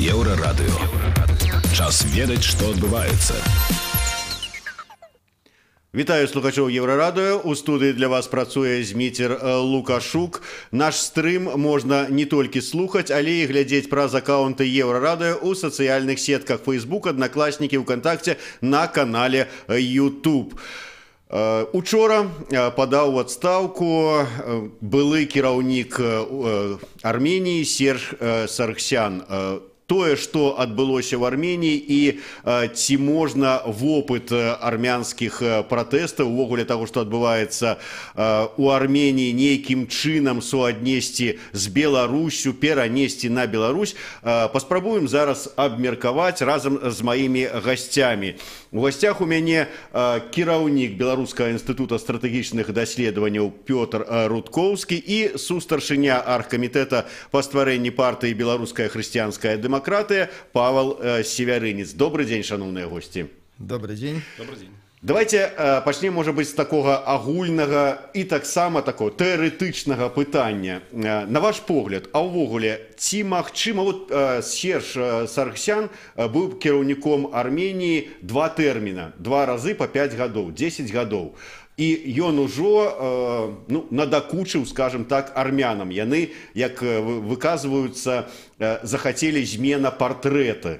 Еўрарадыё. Час ведаць, што адбываецца. Вітаю слухачоў Еўрарадыё. У студыі для вас працуе Зміцер Лукашук. Наш стрым можна не толькі слухаць, але і глядзець праз акаунты Еўрарадыё ў сацыяльных сетках Facebook, Аднакласнікі, ВКонтакце, на канале YouTube. Учора падаў у адстаўку былы кіраўнік Арменіі Серж Саргсян. Тое, што адбылося ў Арменіі і ці можна вопыт армянскіх пратэстаў, увогуле таго, што адбываецца у Арменіі, нейкім чынам суаднесці з Беларусю, перанесці на Беларусь, паспрабуем зараз абмеркаваць разам з маімі гасцямі. У гасцях у мяне кіраўнік Беларускага інстытута стратэгічных даследаванняў Пётр Рудкоўскі і сустаршыня аргкамітэта па стварэнні партыі «Беларуская хрысціянская дэмакратыя» Павел Севярынец. Добрый день, шановные гости. Добрый день. Добрый день. Давайте пачнем, можа быць, з такога агульнага і таксама такого тэарэтычнага пытання. На ваш погляд, а ўвогуле, ці магчыма, вот Серж Саргсян быў кіраўніком Арменіі 2 тэрміна, 2 разы по 5 гадоў, 10 гадоў. І ён ужо надакучыў, скажем так, армянам. Яны, як выказваюцца, захацелі змена партрэта.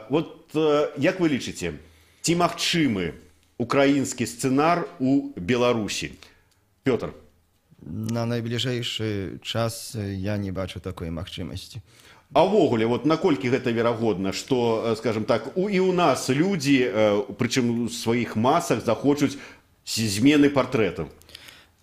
Вот як вы лічыце, ці магчымы украінскі сцэнар у Беларусі? Пётр. На найбліжэйшы час я не бачу такой магчымасці. А ўвогуле, вот наколькі гэта верагодна, што, скажем так, і ў нас людзі, прычым у сваіх масах, захочуць змены партрэтаў?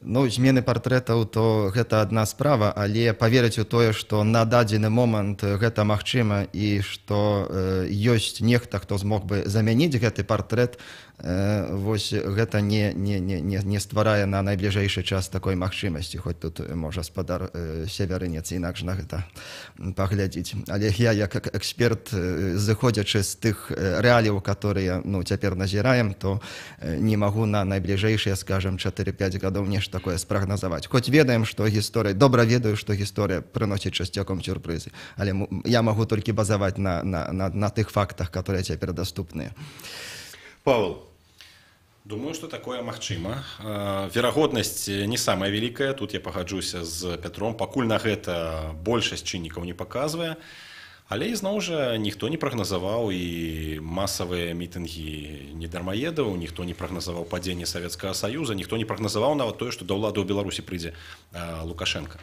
Ну, змены партрэтаў, то гэта адна справа, але паверыць у тое, што на дадзены момант гэта магчыма і што ёсць нехта, хто змог бы замяніць гэты партрэт, вось гэта не стварае на найбліжэйшы час такой магчымасці, хоць тут можа спадар Севярынец інакш на гэта паглядзець. Але я, як эксперт, зыходзячы з тых рэаліяў, которые цяпер назіраем, то не магу на найбліжэйшыя, скажем, 4-5 гадоў нешта такое спрагназаваць. Хоць ведаем, што гісторыя, добра ведаю, што гісторыя прыносіць часцяком сюрпрызы, але я магу толькі базаваць на тых фактах, которые цяпер даступныя. Павел. Думаю, что такое магчыма. Верагоднасць не самая вялікая. Тут я пагаджуся з Пятром. Пакуль на гэта большасць чыннікаў не паказвае. Але ізноў жа ніхто не прагназаваў і масавыя мітынгі недармаедаў, ніхто не прагназаваў падзенне Савецкага Саюза, ніхто не прагназаваў нават тое, што да ўлады ў Беларусі прыйдзе Лукашенко.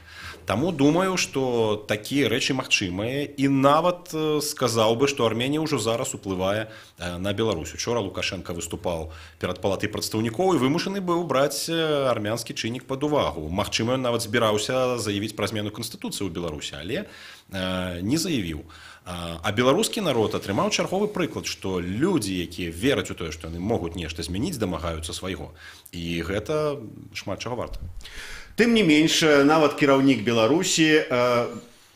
Таму думаю, што такія рэчы магчымыя і нават сказаў бы, што Арменія ўжо зараз уплывае на Беларусь. Учора Лукашенко выступаў перад палатай прадстаўнікоў і вымушаны быў браць армянскі чыннік пад увагу. Магчыма, ён нават збіраўся заявіць пра змену канстытуцыі ў Беларусі, але не заявіў. А беларускі народ атрымаў чарговы прыклад, што людзі, якія вераць у тое, што яны могуць нешта змяніць, дамагаюцца свайго. І гэта шмат чаго варта. Тым не менш, нават кіраўнік Беларусі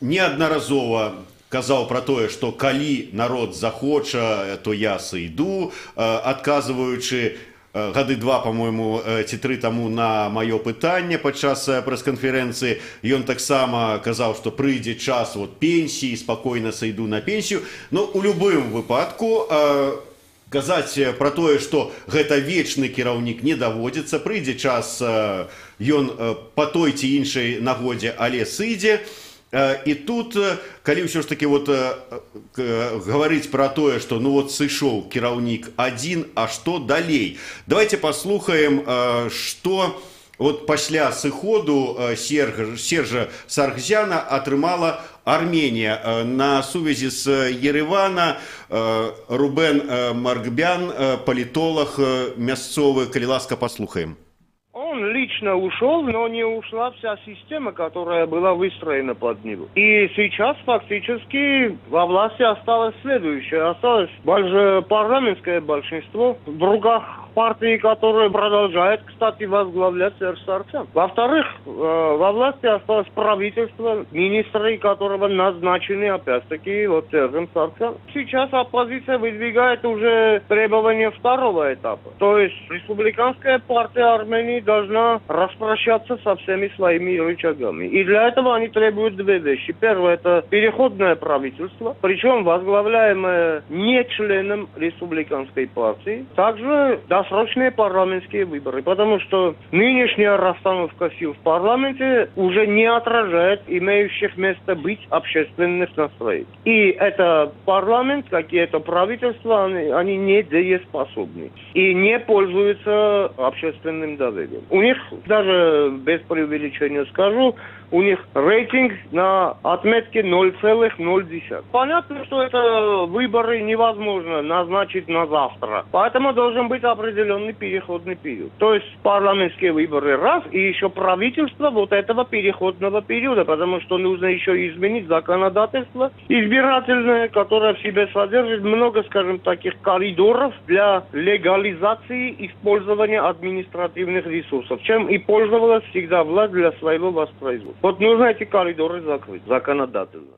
неаднаразова казаў пра тое, што калі народ захоча, то я сыйду, адказваючы гады 2, по-моему, ці 3 таму на маё пытанне падчас прэс-канферэнцыі. Ён таксама казаў, што прыйдзе час пенсіі, спакойна сыйду на пенсію. Но у любым выпадку казаць пра тое, што гэта вечны кіраўнік, не даводзіцца. Прыйдзе час, ён па той ці іншай нагодзе, але сыдзе. І тут, калі ўсё ж такі гаварыць пра тое, што сышоў кіраўнік адзін, а што далей? Давайте паслухаем, што пасля сыходу Сержа Саргсяна атрымала Арменія. На сувязі з Еревана Рубен Маргбян, палітолог мясцовы, калі ласка, паслухаем. Он лично ушел, но не ушла вся система, которая была выстроена под него. И сейчас фактически во власти осталось следующее. Осталось парламентское большинство в руках партии, которая продолжает, кстати, возглавлять Серж Саргсян. Во-вторых, во власти осталось правительство, министры которого назначены, опять-таки, вот Сержем Саргсян. Сейчас оппозиция выдвигает уже требования второго этапа. То есть республиканская партия Армении должна распрощаться со всеми своими рычагами. И для этого они требуют две вещи. Первое – это переходное правительство, причем возглавляемое не членом республиканской партии. Также досрочные парламентские выборы, потому что нынешняя расстановка сил в парламенте уже не отражает имеющих место быть общественных настроений. И это парламент, как и это правительство, они не дееспособны и не пользуются общественным доверием. У них, даже без преувеличения скажу, у них рейтинг на отметке 0,0. Понятно, что это выборы невозможно назначить на завтра. Поэтому должен быть определенный переходный период. То есть парламентские выборы раз, и еще правительство вот этого переходного периода, потому что нужно еще изменить законодательство избирательное, которое в себе содержит много, скажем, таких коридоров для легализации использования административных ресурсов, чем и пользовалась всегда власть для своего воспроизводства. Вот нужно эти коридоры закрыть законодательно.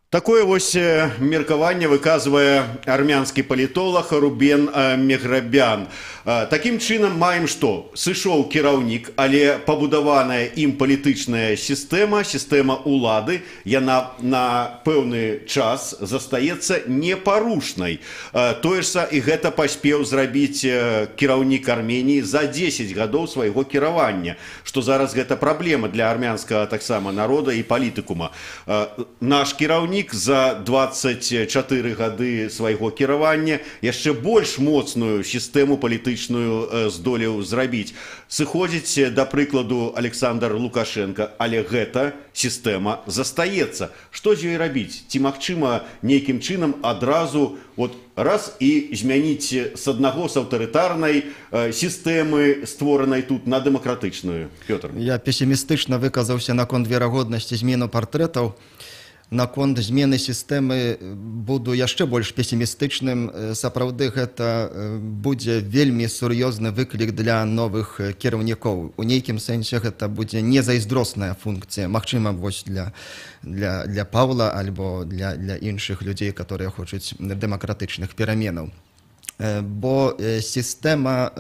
Такое вось меркаванне выказвае армянскі палітолог Рубен Мехрабян. Такім чынам маем што? Сышоў кіраўнік, але пабудаваная ім палітычная сістэма улады, яна на пэўны час застаецца непарушнай. Тое ж і гэта паспеў зрабіць кіраўнік Арменіі за 10 гадоў свайго кіравання, што зараз гэта праблема для армянскага таксама народа і палітыкума. Наш кіраўнік за 24 гады свайго кіравання яшчэ больш моцную сістэму палітычную здолеў зрабіць. Сыходзіць, да прыкладу, Александр Лукашенко, але гэта сістэма застаецца. Што з ёй рабіць? Ці магчыма нейкім чынам адразу раз і змяніць з аднаго з аўтарытарнай сістэмы, створанай тут, на дэмакратычную? Пётр. Я песімістычна выказаўся наконт верагоднасці змену партрэтаў. Наконт змены сістэмы буду яшчэ больш песімістычным. Сапраўды гэта будзе вельмі сур'ёзны выклік для новых кіраўнікоў. У нейкім сэнсе гэта будзе незайздросная функція. Магчыма, вось для Паўла альбо для іншых людзей, которые хочуць дэмакратычных пераменаў. Бо сістэма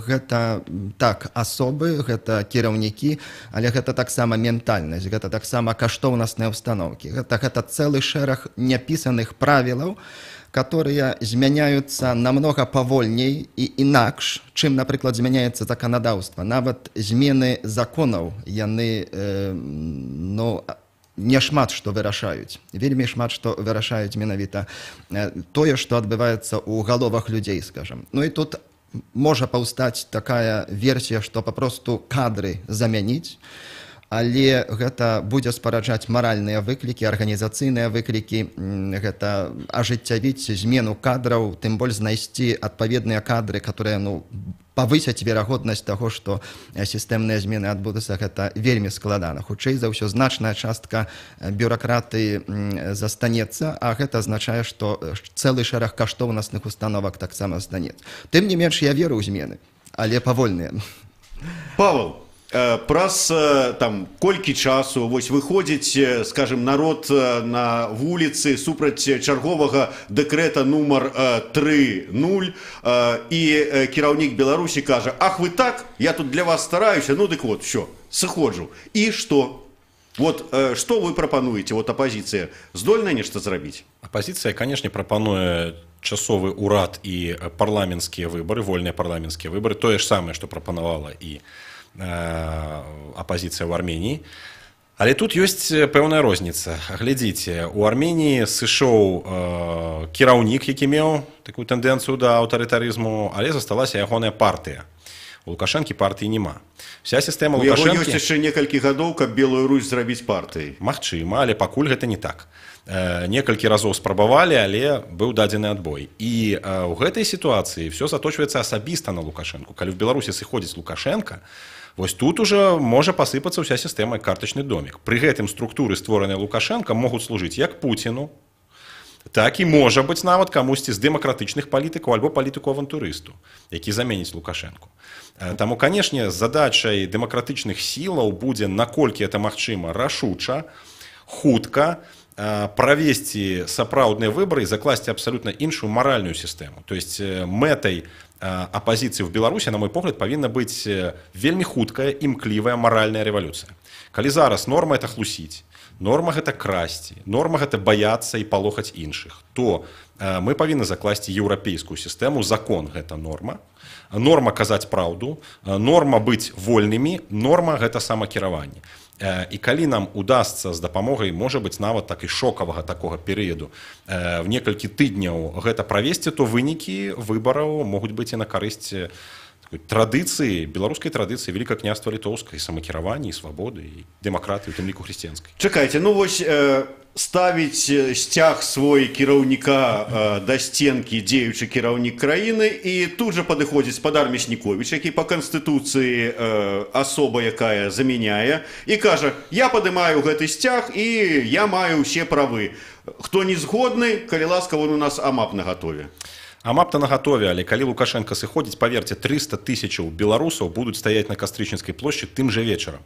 гэта так асобы, гэта кіраўнікі, але гэта таксама ментальнасць, гэта таксама каштоўнасныя ўстаноўкі. Гэта цэлы шэраг няпісаных правілаў, которые змяняюцца намнога павольней і інакш, чым, напрыклад, змяняецца заканадаўства. Нават змены законаў яны не шмат што вырашаюць. Вельмі шмат што вырашаюць менавіта тое, што адбываецца ў галовах людзей, скажам. Ну і тут можа паўстаць такая версія, што папросту кадры замяніць, але гэта будзе спараджаць маральныя выклікі, арганізацыйныя выклікі, гэта ажыццявіць змену кадраў, тым больш знайсці адпаведныя кадры, которые павысяць верагоднасць таго, што сістэмныя змены адбудуцца, гэта вельмі складана. Хутчэй за ўсё, значная частка бюракратыі застанецца, а гэта азначае, што цэлы шэраг каштоўнасных установак таксама застанецца. Тым не менш, я веру ў змены, але павольныя. Павел, праз колькі часу выходзіць, скажем, народ на вуліцы супраць чарговага дэкрэта нумар 3.0, і кіраўнік Беларусі кажа: ах, вы так, я тут для вас стараюся, ну дык вот, все, сыходжу. І што? Што вы прапануеце? Апозіцыя здольная нешта зрабіць? Апозіцыя, канешне, прапануе часовы ўрад і парламенцкія выбары, вольныя парламенцкія выбары, тое ж самае, што прапанавала і апозіцыя ў Арменіі. Але тут ёсць пэўная розніца. Глядзіце, у Арменіі сышоў кіраўнік, які меў такую тэндэнцыю да аўтарытарызму, але засталася ягоная партыя. У Лукашэнкі партыі няма. Вся сістэма Лукашэнкі... У яго ёсць яшчэ некалькі гадоў, каб Белую Русь зрабіць партыяй. Магчыма, але пакуль гэта не так. Некалькі разоў спрабавалі, але быў дадзены адбой. І ў гэтай сітуацыі ўсё заточваецца асабіста на Лукашэнку. Калі в Беларусі сыходзіць Лукашенка, вось тут уже можа пасыпацца ўся сістэма як картачны домік. Пры гэтым структуры, створаныя Лукашенко, могуць служыць як Пуціну, так і можа быць нават камусьці з дэмакратычных палітыкаў альбо палітыку-авантурысту, які заменіць Лукашэнку. Таму, канешне, задачай дэмакратычных сілаў будзе, наколькі это магчыма, рашуча, хутка правесці сапраўдныя выбары і закласці абсалютна іншую маральную сістэму. То есть мэтай апазіцыі в Беларусі, на мой погляд, павінна быць вельмі хуткая, імклівая маральная рэвалюцыя. Калі зараз норма это хлусіць, норма гэта красці, норма гэта баяцца і палохаць іншых, то мы павінны закласці еўрапейскую сістэму, закон гэта норма, норма казаць праўду, норма быць вольнымі, норма гэта самакіраванне. І калі нам удасца з дапамогай, можа быць, нават так і шокавага такога перыяду в некалькі тыдняў гэта правесці, то вынікі выбараў могуць быць і на карысць традыцыі, беларускай традыцыі Великае княства Літоўскае, самакіравання, і свабоды, і дэмакратыі, у тым ліку хрысціянскай. Чакайце, ну вось ставіць сцяг свой кіраўніка да стенкі дзеючы кіраўнік краіны, і тут жа падыходзіць спадар Мясніковіч, які па канстытуцыі асоба, якая замяняе, і кажа: я падымаю гэты сцяг і я маю ўсе правы. Хто не згодны, калі ласка, вон у нас АМАП нагатове. АМАП-то нагатове, але калі Лукашенко сыходзіць, паверце, 300 000 беларусаў будуць стаяць на Кастрычніцкай плошчы тым жа вечарам.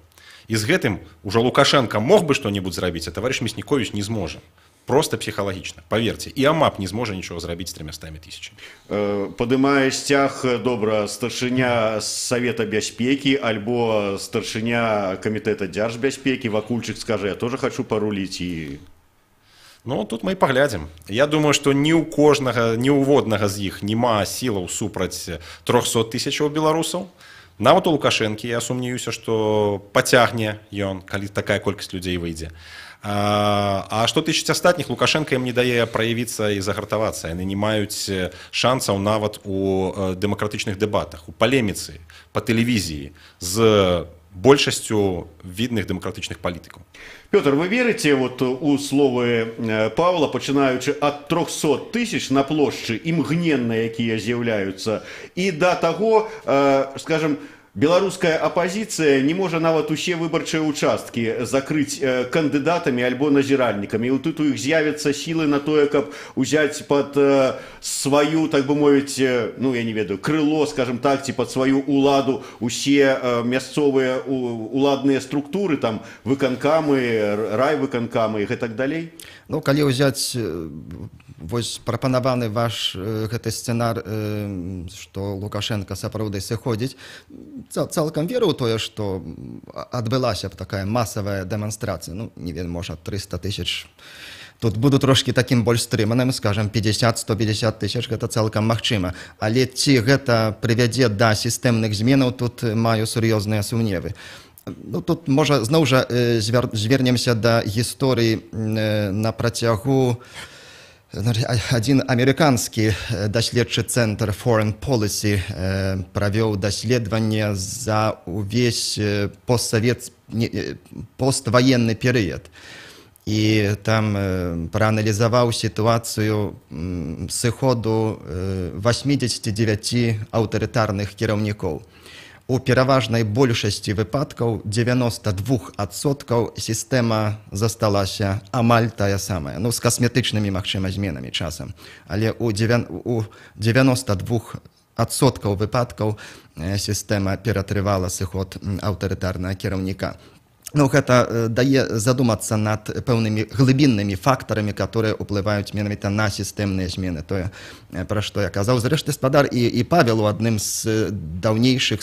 І з гэтым ужо Лукашенко мог бы што-небудзь зрабіць, а таварыш Мясніковіч не зможа. Просто псіхалагічна, паверце. І АМАП не зможа нічога зрабіць з 300 000. Падымае сцяг, добра, старшыня Савета бяспекі альбо старшыня камітэта дзяржбяспекі, Вакульчык скажа: я тоже хочу паруліць. І ну, тут мы і паглядзім. Я думаю, што ні ў кожнага, ні ў воднага з іх няма сілаў супраць 300 000 беларусаў. Нават у Лукашэнкі я сумнеюся, што пацягне ён, калі такая колькасць людзей выйдзе. А што тычыць астатніх, Лукашенко ім не дае праявіцца і загартавацца. Яны не маюць шансаў нават у дэмакратычных дэбатах, у палеміцы, па тэлевізіі з большасцю видных дэмакратычных палітыкаў. Пётр, вы верыце вот у словы Павла, пачынаючы ад 300 000 на плошчы імгненна, якія з'яўляюцца, і да таго, скажем, беларуская апазіцыя не можа нават усе выбарчыя участкі закрыць кандыдатамі альбо назіральнікамі. І тут у іх з'явяцца сілы на тое, каб узяць пад сваю, так бы мовіць, ну я не ведаю, крыло, скажем так, ці пад сваю уладу усе мясцовыя уладныя структуры, там выканкамы, райвыканкамы і гэтак далей. Ну, калі ўзяць вось прапанаваны ваш гэты сцэнар, што Лукашенко сапраўды сыходзіць, цалкам веру ў тое, што адбылася б такая масавая дэманстрацыя. Ну, не ведаю, можа 300 000. Тут буду трошки таким больш стрыманым, скажем, 50-150 000, гэта цалкам магчыма. Але ці гэта прывядзе да сістэмных зменаў, тут маю сур'ёзныя сумневы. Ну, тут, можа, зноў жа звернемся да гісторыі на працягу. Один амерыканскі даследчы цэнтр Foreign Policy правёў даследаванне за увесь постваенны перыяд. І там прааналізаваў сітуацыю сыходу 89 аўтарытарных кіраўнікоў. У пераважнай большасці выпадкаў 92% сістэма засталася амаль тая самая, ну, з касметычнымі, магчыма, зменамі часам. Але у 92% выпадкаў сістэма ператрывала сыход аўтарытарнага кіраўніка. Ну, гэта дае задумацца над пэўнымі глыбіннымі фактарамі, которые ўплываюць менавіта на сістэмныя змены. Тое, пра што я казаў. Зрэшты, спадар і Павел у адной з даўнейшых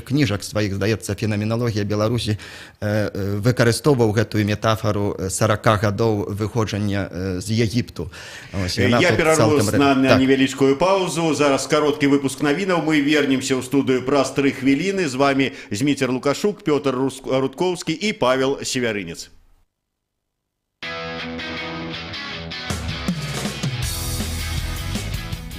кніжак сваіх, здаецца, «Фенаменалогія Беларусі», выкарыстоўваў гэтую метафору 40 гадоў выходжання з Егіпту. Я перарвусь на невялічкую паузу. Зараз кароткі выпуск навінаў. Мы вернемся ў студыю праз 3 хвіліны. З вами Зміцер Лукашук, Пётр Рудкоўскі і Павел Севярынец.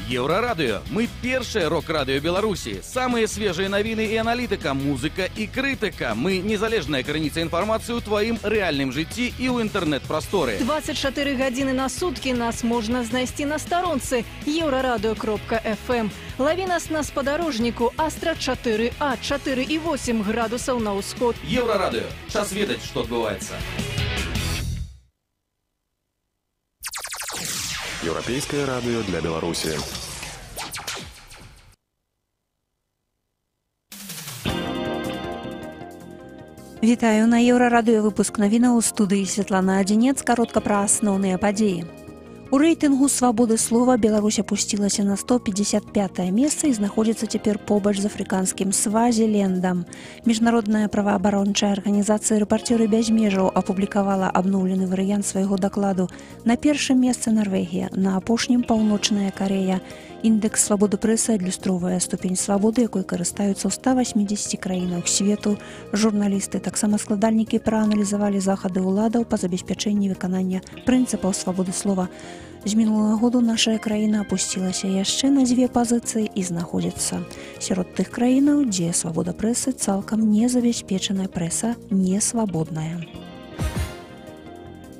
Еўрарадыё. Мы першае рок-радыё Беларусі. Самыя свежыя навіны і аналітыка, музыка і крытыка. Мы незалежная крыніца інфармацыі ў тваім рэальным жыцці і ў інтэрнэт-прасторы. 24 гадзіны на суткі нас можна знайсці на старонцы еўрарадыё.фм. Лаві нас на спадарожніку Астра 4А, 4,8 градусаў на ўсход. Еўрарадыё. Час ведаць, што адбываецца. Еўрапейскае радыё для Беларусі. Вітаю на Еўрарадыё выпуск навінаў у студыі Святлана Адзінец. Каротка пра асноўныя падзеі. У рэйтынгу свабоды слова Беларусь апусцілася на 155-е месца і знаходзіцца цяпер побач з афрыканскім Свазілендам. Міжнародная праваабарончая арганізацыя «Рэпарцёры без межаў» апублікавала абноўлены варыянт свайго дакладу. На першым месцы Нарвегія, на апошнім Паўночная Карэя. Індэкс свабоды прэсы адлюстроўвае ступень свабоды, якой карыстаюцца ў 180 краінах свету. Журналісты, таксама складальнікі, прааналізавалі захады ўладаў па забеспячэнні выканання прынцыпаў свабоды слова. З мінулага году нашая краіна апусцілася яшчэ на 2 пазіцыі і знаходзіцца сярод тых краінаў, дзе свабода прэсы цалкам не забяспечаная, прэса не свабодная.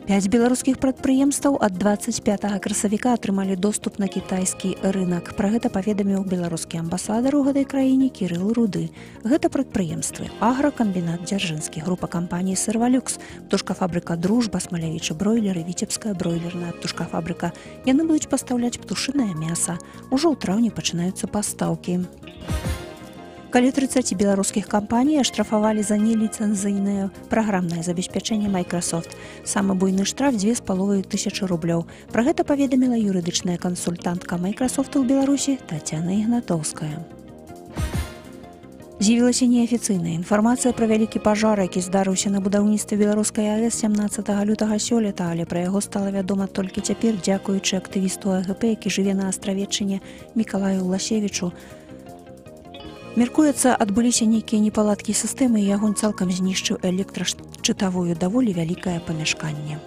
5 беларускіх прадпрыемстваў ад 25 красавіка атрымалі доступ на кітайскі рынак. Пра гэта паведаміў беларускі амбасадар у гэтай краіне Кірыл Руды. Гэта прадпрыемствы агракамбінат Дзяржынскі, група кампаній «Сырвалюкс», птушкафабрыка «Дружба», Смалявічы бройлеры, Віцебская бройлерная птушкафабрыка. Яны будуць пастаўляць птушынае мяса. Ужо ў траўні пачынаюцца пастаўкі. Калі 30 беларускіх кампаній аштрафавалі за неліцэнзійнае праграмнае забеспячэнне Microsoft. Самы буйны штраф 2500 рублёў. Пра гэта паведаміла юрыдычная кансультантка Microsoft у Беларусі Тацяна Ігнатоўская. З'явілася неафіцыйная інфармацыя пра вялікі пажар, які здарыўся на будаўніцтве беларускай АЭС 17 лютага сёлета, але пра яго стала вядома толькі цяпер, дзякуючы актывісту АГП, які жыве на Астравеччыне, Мікалаю Ласевічу. Меркуецца, адбыліся нейкія непаладкі сістэмы, і агонь цалкам знішчыў электрашчытавую даволі вялікае памяшканне.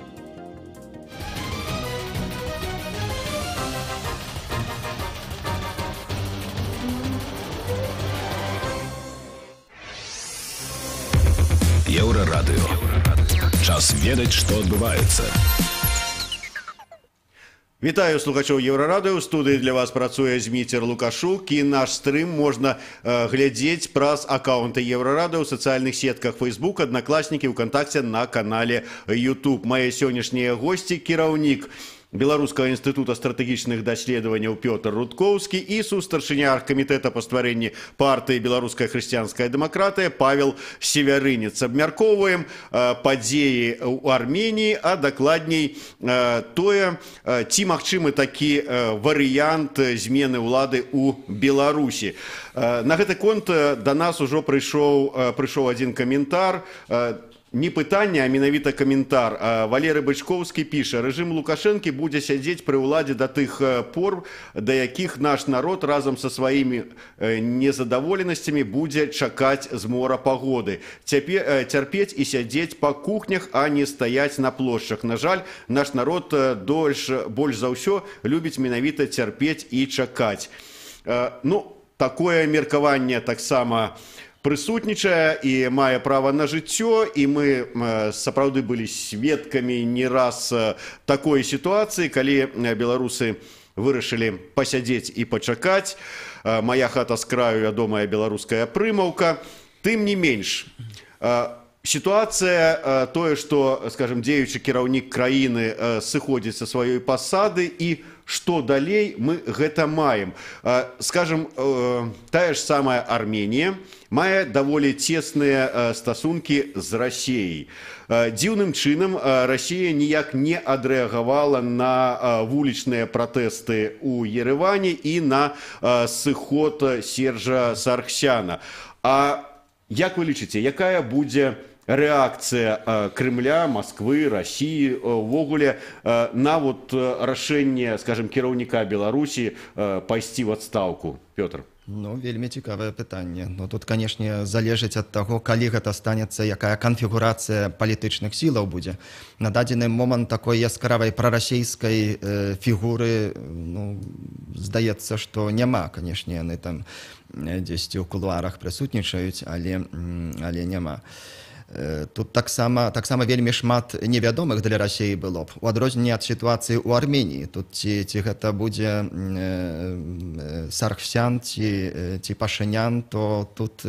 Еўрарадыё. Час ведаць, што адбываецца. Вітаю слухачоў Еўрарадыё. У студыі для вас працуе Зміцер Лукашук, і наш стрым можна глядзець праз аккаунты Еўрарадыё ў сацыяльных сетках Facebook, Аднакласнікі, ВКонтакце, на канале YouTube. Мае сённяшнія госці — кіраўнік Беларускага інстытута стратэгічных даследаванняў Пётр Рудкоўскі і сустарчыня аргкамітэта па стварэнні партыі «Беларуская хрысціянская дэмакратыя» Павел Севярынец. Абмяркоўваем падзеі ў Арменіі, а дакладней тое, ці магчымы такі варыянт змены ўлады ў Беларусі. На гэты конт да нас ужо прыйшоў адзін каментар. Не пытанне, а менавіта каментар. Валерый Бычковскі піша: рэжым Лукашэнкі будзе сядзець пры ўладзе да тых пор, да якіх наш народ разам са сваімі незадаволенасцямі будзе чакаць змора пагоды. Цярпець і сядзець па кухнях, а не стаяць на плошчах. На жаль, наш народ больш за ўсё любіць менавіта цярпець і чакаць. Такое меркаванне таксама прысутнічае і мае права на жыццё, і мы сапраўды былі сведкамі не раз такой сітуацыі, калі беларусы вырашылі пасядзець і пачакаць. Мая хата з краю, вядомая беларуская прымаўка. Тым не менш, сітуацыя тое, што, скажем, дзеючы кіраўнік краіны сыходзіць са сваёй пасады, і што далей мы гэта маем. Скажем, тая ж самая Арменія мае даволі цесныя стасункі з Расіяй. Дзіўным чынам Расія ніяк не адрэагавала на вулічныя пратэсты ў Ерэване і на сыход Сержа Саргсяна. А як вы лічыце, якая будзе рэакцыя Крымля, Масквы, Расіі увогуле на рашэнне, скажем, кіраўніка Беларусі пайсці ў адстаўку? Пётр. Вельмі цікавае пытанне. Тут, канешне, залежыць ад таго, калі гэта станецца, якая канфігурацыя палітычных сілаў будзе. На дадзены момант такой яскравай прарасійскай фігуры, здаецца, што няма. Канешне, яны там дзесьці ў кулуарах прысутнічаюць, але няма. Тут таксама вельмі шмат невядомых для Расіі было б. У адрозненне ад сітуацыі ў Арменіі. Тут ці гэта будзе Саргсян, ці Пашынян, то тут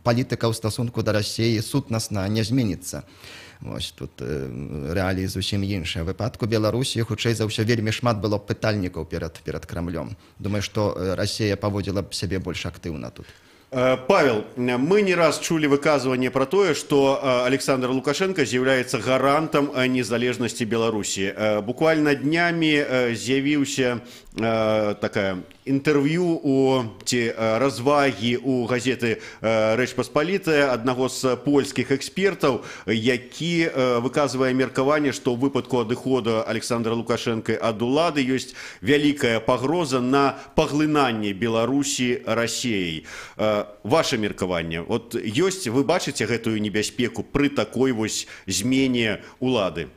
палітыка ў стасунку да Расіі сутнасна не зменіцца. Вось тут рэаліі зусім іншыя. У выпадку Беларусі, хутчэй за ўсё, вельмі шмат было пытальнікаў перад Крамлём. Думаю, што Расія паводзіла б сябе больш актыўна тут. Павел, мы не раз чули выказывание про то, что Александр Лукашенко является гарантом незалежности Беларуси. Буквально днями з'явился такая интервью у ці развагі у газеты «Рэч Паспалітая» аднаго з польскіх экспертаў, які выказвае меркаванне, што ў выпадку адыходу Александра Лукашенко ад улады ёсць вялікая пагроза на паглынанне Беларусі Расіяй. Ваше меркаванне, вот ёсць, вы бачыце гэтую небяспеку пры такой вось змене улады?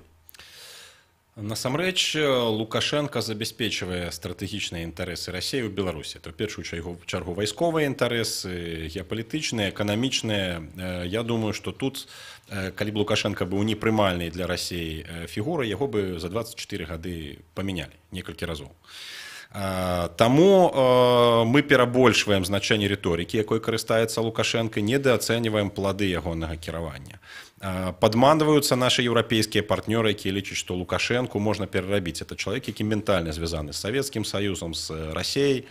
Насамрэч, Лукашенко забяспечвае стратэгічныя інтарэсы Расіі ў Беларусі. То ў першую чаргу вайсковыя інтарэсы, геапалітычныя, эканамічныя. Я думаю, што тут, калі б Лукашенко быў непрымальнай для Расіі фігурай, яго бы за 24 гады памянялі некалькі разоў. Таму мы перабольшваем значэнне рыторыкі, якой карыстаецца Лукашенко, недаацэньваем плады ягонага кіравання. Падманваюцца нашы еўрапейскія партнёры, якія лічаць, што Лукашенку можна перарабіць. Это чалавек, які ментальна звязаны з Савецкім Саюзам, з Расіяй,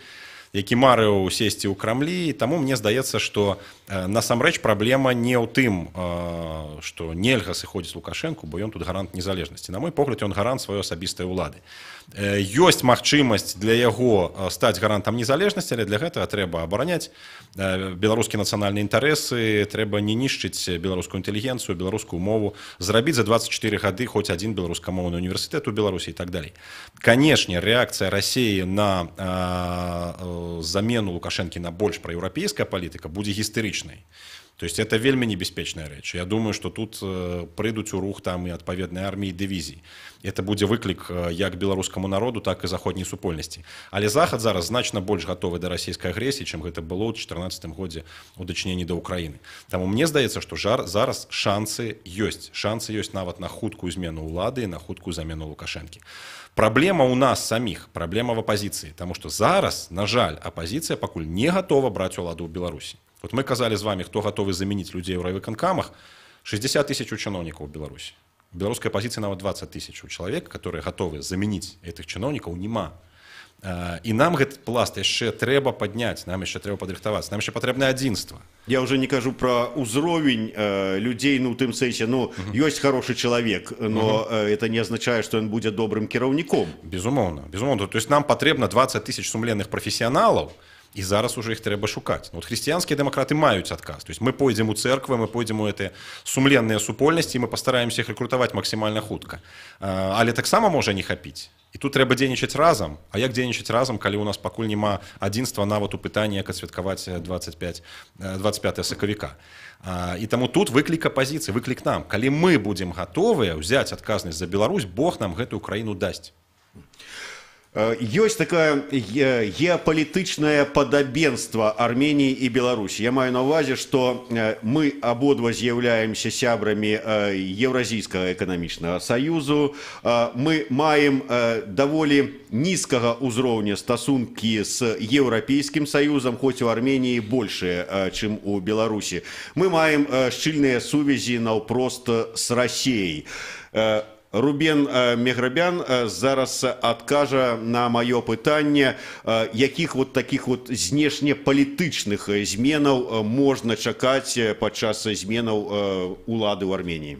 які марыў сесці ў Крамлі. Таму мне здаецца, што насамрэч праблема не ў тым, што нельга сыходзіць Лукашенку, бо ён тут гарант незалежнасці. На мой погляд, ён гарант сваёй асабістай улады. Ёсць магчымасць для яго стаць гарантам незалежнасці, але для гэтага трэба абараняць беларускія нацыянальныя інтарэсы, трэба не нішчыць беларускую інтэлігенцыю, беларускую мову, зрабіць за 24 гады хоць адзін беларускамоўны універсітэт у Беларусі і так далей. Канешне, рэакцыя Расіі на замену Лукашэнкі на больш праеўрапейская палітыка будзе гістэрычнай. То есть это вельмі небяспечная рэч. Я думаю, што тут прыйдуць у рух там і адпаведныя арміі і дывізіі. Это будзе выклік як беларускаму народу, так і заходняй супольнасці. Але Захад зараз значна больш гатовы да расійскай агрэсіі, чым гэта было ў 2014 годзе у дачыненні да Ўкраіны. Таму мне здаецца, што зараз шансы ёсць. Шансы ёсць нават на хуткую змену ўлады і на хуткую замену Лукашэнкі. Праблема ў нас саміх, праблема в апазіцыі, таму што зараз, на жаль, апазіцыя пакуль не гатова браць уладу ў Беларусі. Вот мы казали з вами, хто гатовы замяніць людзей ў райвыканкамах, 60 тысяч чыноўнікаў у Беларусі. В беларускай апазіцыі нават 20 тысяч чалавек, которые гатовы замяніць гэтых чыноўнікаў, няма. І нам гэты пласт яшчэ трэба падняць, нам яшчэ трэба падрыхтавацца, нам яшчэ патрэбна адзінства. Я уже не кажу про ўзровень людзей, ну, у тым сэнсе, ну, ёсць хорошы чалавек, но это не означае, што ён будзе добрым кіраўніком. Безумоўна, безумоўна. То есть нам патрэбна 20 тысяч сумленных прафесіяналаў, і зараз уже іх трэба шукаць. Вот хрысціянскія дэмакраты маюць адказ. То есть мы пойдзем у церквы, мы пойдзем у гэтыя сумленныя супольнасці, і мы пастараемся іх рэкрутаваць максімальна хутка. Але таксама можа не хапіць. І тут трэба дзейнічаць разам. А як дзейнічаць разам, калі ў нас пакуль няма адзінства нават у пытанні, як адсвяткаваць 25 сакавіка. І таму тут выклік апазіцыі, выклік нам. Калі мы будзем гатовыя ўзяць адказнасць за Беларусь, Бог нам гэтую краіну дасць. Ёсць такое геапалітычнае падабенства Арменіі і Беларусі. Я маю на ўвазе, што мы абодва з'яўляемся сябрамі Еўразійскага эканамічнага саюзу. Мы маем даволі нізкага ўзроўня стасункі з Еўрапейскім саюзам, хоць у Арменіі большыя, чым у Беларусі. Мы маем шчыльныя сувязі наўпрост з Расіяй. Рубен Меграбян зараз адкажа на маё пытанне, якіх вот таких вот знешнепалітычных зменаў можна чакаць падчас зменаў улады ў Армении.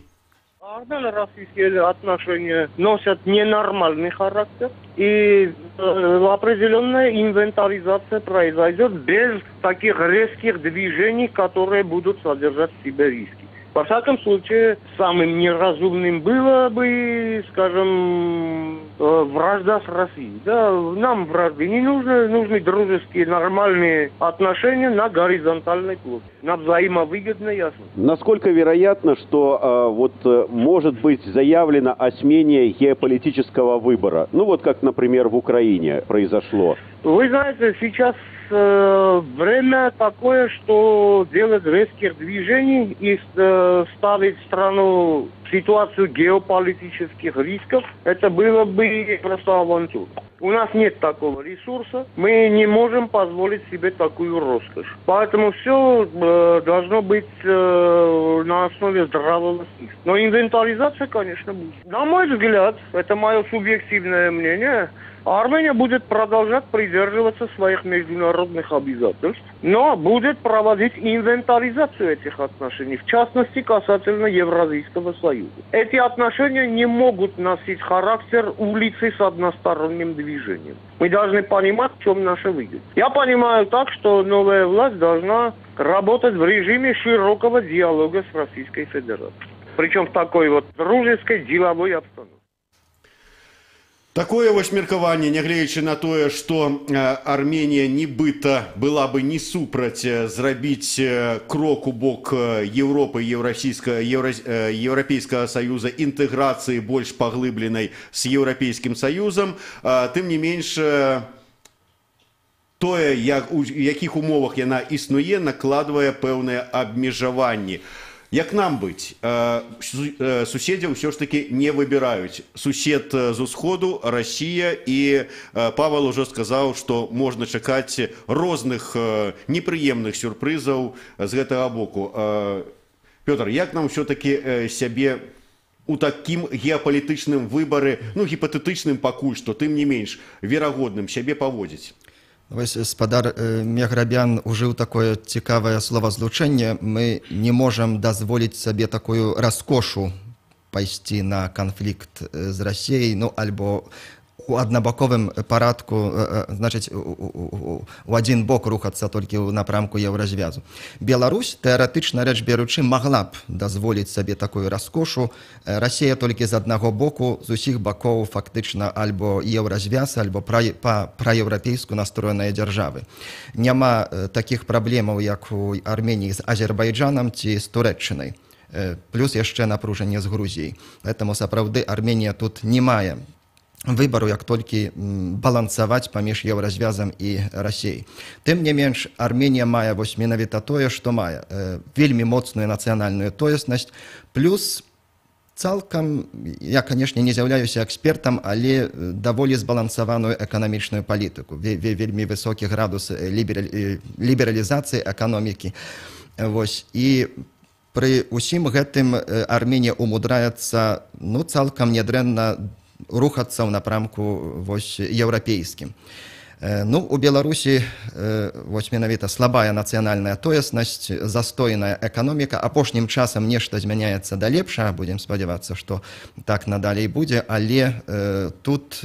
Армяно-российские отношения носят ненормальный характер, и определенная инвентаризация произойдет без таких резких движений, которые будут содержать в себе риски. Во всяком случае, самым неразумным было бы, скажем, вражда с Россией. Да, нам вражды не нужны, нужны дружеские, нормальные отношения на горизонтальной плоскости, на взаимовыгодной основе. Насколько вероятно, что может быть заявлено о смене геополитического выбора? Ну вот как, например, в Украине произошло. Вы знаете, сейчас время такое, что делать резких движений и ставить страну в ситуацию геополитических рисков, это было бы просто авантюра. У нас нет такого ресурса, мы не можем позволить себе такую роскошь. Поэтому все должно быть на основе здравого смысла. Но инвентаризация, конечно, будет. На мой взгляд, это мое субъективное мнение, Армения будет продолжать придерживаться своих международных обязательств, но будет проводить инвентаризацию этих отношений, в частности, касательно Евразийского союза. Эти отношения не могут носить характер улицы с односторонним движением. Мы должны понимать, в чем наша выгода. Я понимаю так, что новая власть должна работать в режиме широкого диалога с Российской Федерацией. Причем в такой вот дружеской, деловой обстановке. Такое вось меркаванне, нягледзячы на тое, што Арменія нібыта была бы не супраць зрабіць крок у бок Еўропы, Еўрапейскага саюза, інтэграцыі больш паглыбленай з Еўрапейскім саюзам, тым не менш тое, у якіх умовах яна існуе, накладвае пэўныя абмежаванні. Як нам быць? Суседзяў ўсё ж такі не выбіраюць. Сусед з усходу, Расія, і Павел ужо сказаў, што можна чакаць розных непрыемных сюрпрызаў з гэтага боку. Пётр, як нам ўсё-такі сябе у такім геапалітычным выбары, ну гіпатэтычным пакуль што, тым не менш, верагодным сябе паводзіць? Вось спадар Меграбян ужыў такое цікавае словазлучэнне. Мы не можам дазволіць сабе такую раскошу пайсці на канфлікт з Расіяй, ну альбо у аднабаковым парадку, значыць, у адзін бок рухацца толькі ў напрамку еўразвязу. Беларусь, тэарэтычна рэч беручы, магла б дазволіць сабе такую раскошу. Расія толькі з аднаго боку, з усіх бакоў фактычна альбо еўразвяз, альбо праеўрапейску настроеныя дзяржавы. Няма такіх праблемаў, як у Арменіі з Азербайджанам ці з Турэччынай. Плюс яшчэ напружанне з Грузіяй. Таму сапраўды Арменія тут не мае выбару, як толькі балансаваць паміж еўразвязам і Расіяй. Тым не менш, Арменія мае вось менавіта тое, што мае. Вельмі моцную нацыянальную тоеснасць, плюс цалкам, я, канешне, не з'яўляюся экспертам, але даволі збалансаваную эканамічную палітыку. Вельмі высокі градус лібералізацыі эканомікі. І пры ўсім гэтым Арменія умудраецца цалкам нядрэнна рухацца ў напрамку еўрапейскім. У Беларусі менавіта слабая нацыянальная тоеснасць, застойная эканоміка. Апошнім часам нешта змяняецца да лепшага, будзем спадзявацца, што так надалей будзе, але тут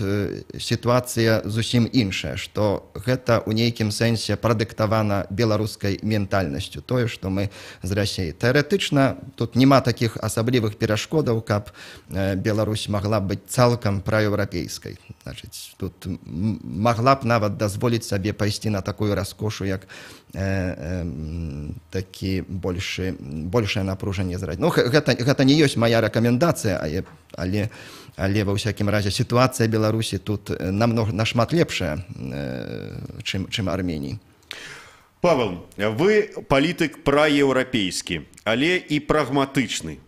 сітуацыя зусім іншая, што гэта ў нейкім сэнсе прадыктавана беларускай ментальнасцю, тое, што мы з Расіяй. Тэарэтычна тут няма такіх асаблівых перашкодаў, каб Беларусь магла быць цалкам праеўрапейскай. Значыць, тут магла б нават дазволіць сабе пайсці на такую раскошу, як такі большае напружанне зраць. Гэта не ёсць мая рэкамендацыя, але ва ўсякім разе сітуацыя Беларусі тут нашмат лепшая, чым Арменіі. Павел, вы палітык праеўрапейскі, але і прагматычны.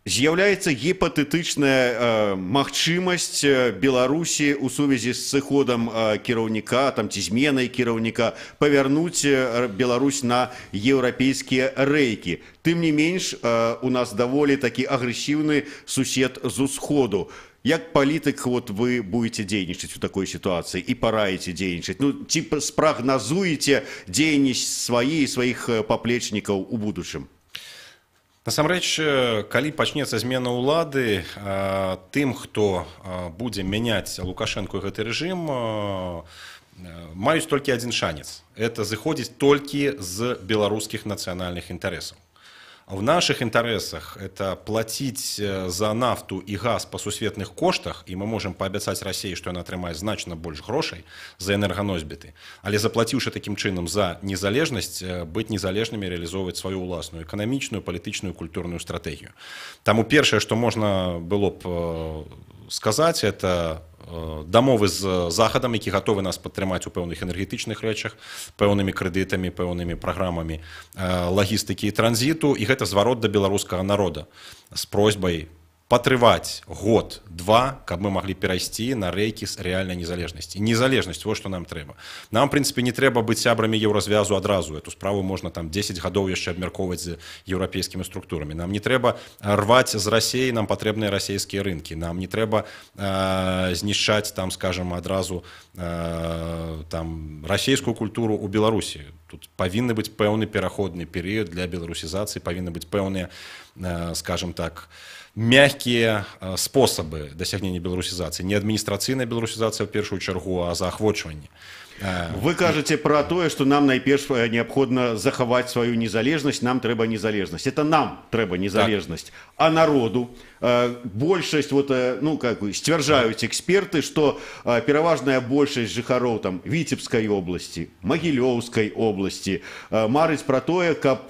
З'яўляецца гіпатэтычная магчымасць Беларусі ў сувязі з сыходам кіраўніка ці зменай кіраўніка павярнуць Беларусь на еўрапейскія рэйкі. Тым не менш, у нас даволі такі агрэсіўны сусед з усходу. Як палітык вы будете дзейнічаць у такой сітуацыі і параіце дзейнічаць? Ці спрагназуеце дзеянні свае і сваіх паплечнікаў у будучым? Насамрэч, калі пачнецца змена ўлады, тым, хто будзе мяняць Лукашэнку і гэты рэжым, маюць толькі адзін шанец. Это зыходзіць толькі з беларускіх нацыянальных інтарэсаў. В наших интересах это платить за нафту и газ по сусветных коштах, и мы можем пообяцаць России, что она атрымае значна больш грошай за энерганосьбіты. Але заплаціўшы таким чынам за незалежнасць, быць незалежнымі, реалізоўваць сваю ўласную эканамічную, палітычную, культурную стратэгію. Таму першае, што можна было б сказаць, это дамовы з захадам, які гатовы нас падтрымаць у пэўных энергетычных рэчах, пэўнымі крэдытамі, пэўнымі праграмамі лагістыкі і транзіту, і гэта зварот да беларускага народа з просьбай патрываць год-два, каб мы маглі перайсці на рэйкі з рэальнай незалежнасці. Незалежнасць, вот што нам трэба. Нам, в прынцыпе, не трэба быць сябрамі еўразвязу адразу. Эту справу можна там 10 гадоў яшчэ абмяркоўваць з еўрапейскімі структурамі. Нам не трэба рваць з Расіі, нам патрэбныя расійскія рынкі. Нам не трэба знішчаць, там, скажем, адразу там, расійскую культуру ў Беларусі. Тут павінны быць пэўны пераходны перыяд для беларусізацыі, павінны быць пэўныя, скажем так, мягкие способы досягнения беларусизации. Не администрацыйная беларусизация в первую чергу, а заахвочванне. Вы кажете про то, что нам найперш необходимо захаваць свою незалежность, нам трэба незалежность. Это нам трэба незалежность. Так. А народу большасць, вот, ну, как бы, сцвярджаюць эксперты, что пераважная большасць жыхароў там Віцебскай области, Магілёўскай области марыць про тое, каб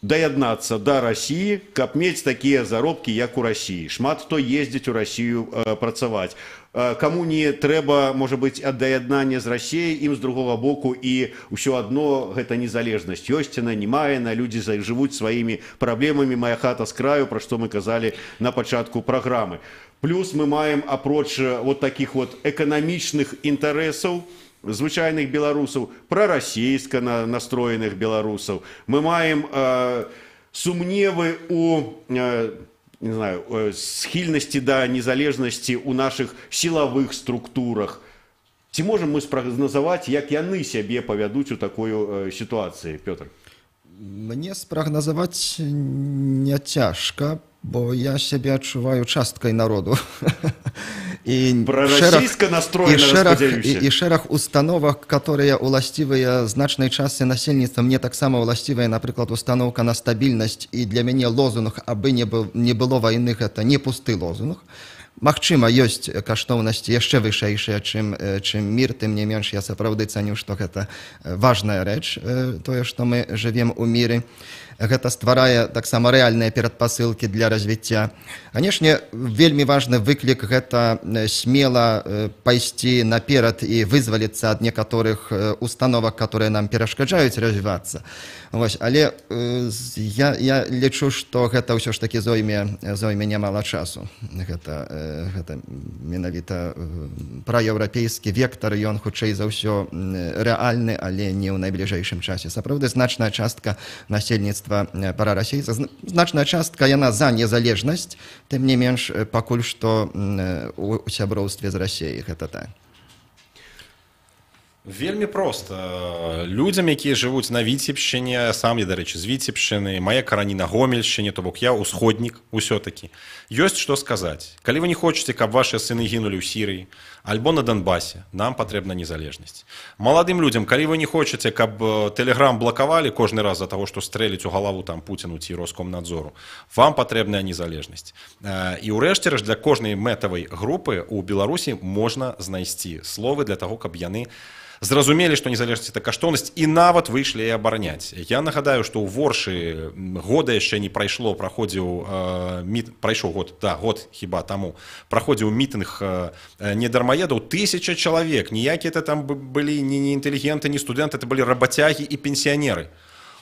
даяднацца да Расіі, каб мець такія заробкі, як у Расіі. Шмат хто ездзіць у Расію працаваць. Каму не трэба, можа быць, ад даяднання з Расіяй, ім з другога боку і ўсё адно гэта незалежнасць. Ёсць яна, не мае, на людзі жывуць сваімі праблемамі, мая хата з краю, пра што мы казалі на пачатку праграмы. Плюс мы маем, апроч вот такіх вот эканамічных інтарэсаў, звычайных беларусаў, прарасійска настроеных беларусаў. Мы маем сумневы у, не знаю, схільнасці да незалежнасці ў нашых сілавых структурах. Ці можам мы спрагназаваць, як яны сябе павядуць у такой сітуацыі, Пётр? Мне спрагназаваць не цяжка, бо я сябе адчуваю часткай народу. І шэраг установак, которые уласцівыя значнай частцы насельніцтва, мне таксама уласцівая, напрыклад, установка на стабільнасць, і для мяне лозунг «Абы не было вайны» — гэта не пусты лозунг. Магчыма, ёсць каштоўнасці яшчэ вышэйшыя, чым мір, тым не менш я сапраўды цаню, што гэта важная рэч, тое, што мы жывем у міры. Гэта стварае таксама рэальныя перадпасылкі для развіцця. Канешне, вельмі важны выклік — гэта смела пайсці наперад і вызваліцца ад некаторых установак, которые нам перашкаджаюць развівацца. Але я лічу, што гэта ўсё ж такі зойме нямала часу. Гэта менавіта праеўрапейскі вектар, ён хутчэй за ўсё рэальны, але не ў найбліжэйшым часе. Сапраўды значная частка насельніцтва прарасійца, значная частка яна за незалежнасць, тым не менш пакуль што у сяброўстве з Расіяй гэта так. Вельмі проста. Людзям, якія жывуць на Віцебшчыне, сам я, дарэчы, з Віцебшчыны, мае карані на Гомельшчыне, то бок я ўсходнік усё-такі. Ёсць што сказаць. Калі вы не хочаце, каб вашыя сыны гінулі ў Сірыі, альбо на Донбасе, нам патрэбна незалежнасць. Маладым людзям, калі вы не хочаце, каб Тэлеграм блакавалі кожны раз за таго, што стрэліць у галаву там Пуціну ці Роскомнадзору, вам патрэбная незалежнасць. І ўрэшце рэшт, для кожнай мэтавай групы ў Беларусі можна знайсці словы для таго, каб яны зразумелі, што незалежнасць — это каштоўнасць, і нават выйшлі і абараняць. Я нагадаю, што ў Воршы года яшчэ не прайшло, прайшоў год хіба таму, праходзіў мітынг недармаедаў, 1000 чалавек, ніякія это там былі ні інтэлігенты, ні студэнты, это былі рабацягі і пенсіянеры.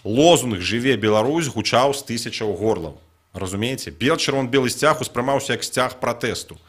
Лозунг «Жыве Беларусь» гучаў з 1000 горлаў. Разумееце? Чырвона-белы сцяг успрымаўся як сцяг пратэсту.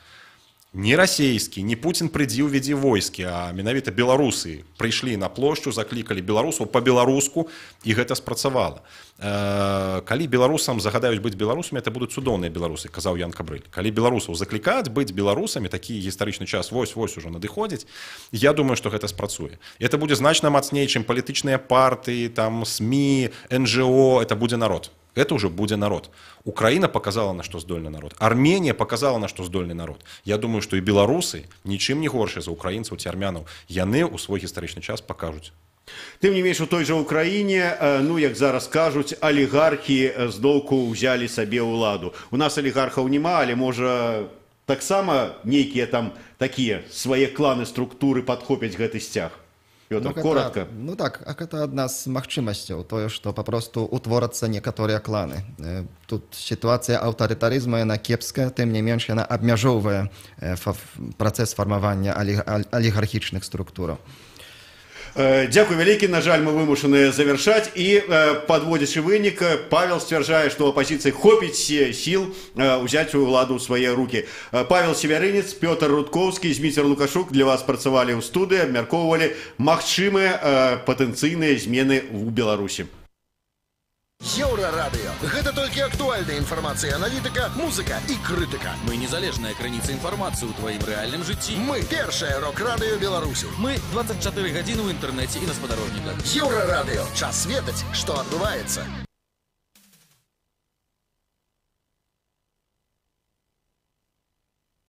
Не расійскі, не Пуцін прыйдзі ўвядзі войскі, а менавіта беларусы прыйшлі на плошчу, заклікалі беларусаў па-беларуску, і гэта спрацавала. Калі беларусам загадаюць быць беларусамі, это будуць цудоўныя беларусы, казаў Ян Кабрыль. Калі беларусаў заклікаць быць беларусамі, такі гістарычны час вось-вось ужо надыходзіць, я думаю, што гэта спрацуе. Это будзе значна мацней, чым палітычныя партыі, там СМІ, НЖО, это будзе народ. Это уже будзе народ. Украина показала, на што здольны народ. Арменія показала, на што здольны народ. Я думаю, што і беларусы нічым не горшыя за украінцаў ці армянаў. Яны ў свой гістарычны час пакажуць. Тым не менш, у той жа Украіне, ну, як зараз кажуць, алігархі здолку ўзялі сабе ўладу. У нас алігархаў няма, але, можа, таксама нейкія там такія свае кланы, структуры падхопяць гэты сцяг. Пётр, коротко. Ну так, гэта адна з магчымасцяў, тое, што папросту утворацца некаторыя кланы. Тут сітуацыя аўтарытарызму, яна кепская, тым не менш яна абмяжоўвае працэс фармавання алігархічных структураў. Дзякуй вялікі, на жаль, мы вымушаныя завяршаць і падводзячы вынік, Павел сцвярджае, што апазіцыі хопіць сіл узяць уладу ў свае рукі. Павел Севярынец, Пётр Рудкоўскі, Зміцер Лукашук для вас працавалі ў студыі, абмяркоўвалі магчымыя патэнцыйныя змены ў Беларусі. Еўрарадыё. Гэта толькі актуальная інфармацыя, аналітыка, музыка і крытыка. Мы незалежная крыніца інфармацыі ў тваім рэальным жыцці. Мы першае рок-радыё Беларусі. Мы 24 гадзіны ў інтэрнэце і на спадарожніках. Еўрарадыё. Час ведаць, што адбываецца.